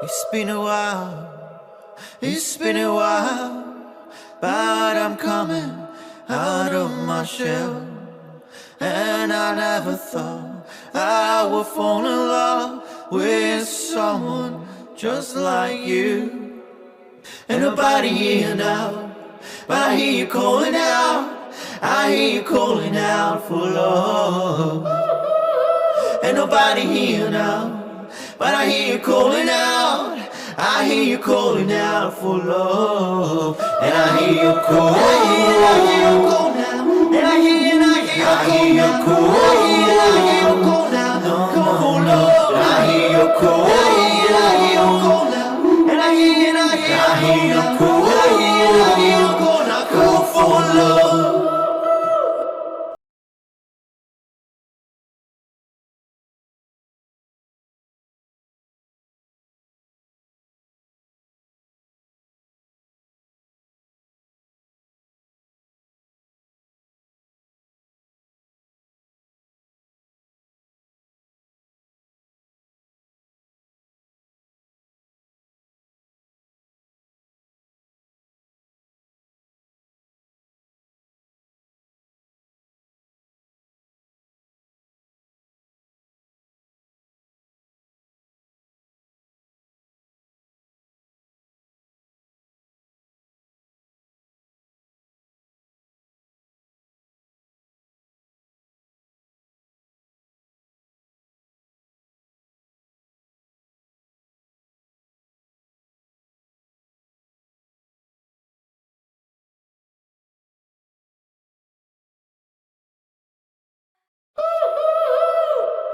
It's been a while, it's been a while, but I'm coming out of my shell. And I never thought I would fall in love with someone just like you. Ain't nobody here now, but I hear you calling out, I hear you calling out for love. Ain't nobody here now, but I hear you calling out, I hear you calling out for love. And I hear you call, I hear you call now, and I hear you call, I hear you call now, call for love. I hear you call, I hear you call now, and I hear you call, I hear you call now, call for love.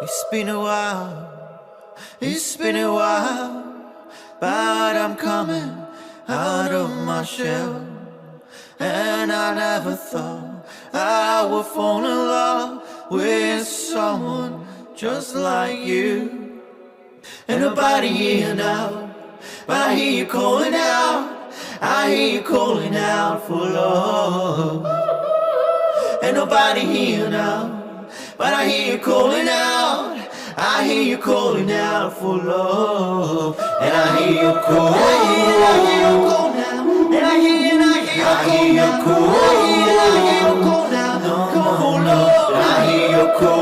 It's been a while, it's been a while, but I'm coming out of my shell. And I never thought I would fall in love with someone just like you. Ain't nobody here now, but I hear you calling out, I hear you calling out for love. Ain't nobody here now, but I hear you calling out, I hear you calling out for love. And I hear you call, I hear you call now, and I hear you call, I hear you call now, call for love. I hear you call.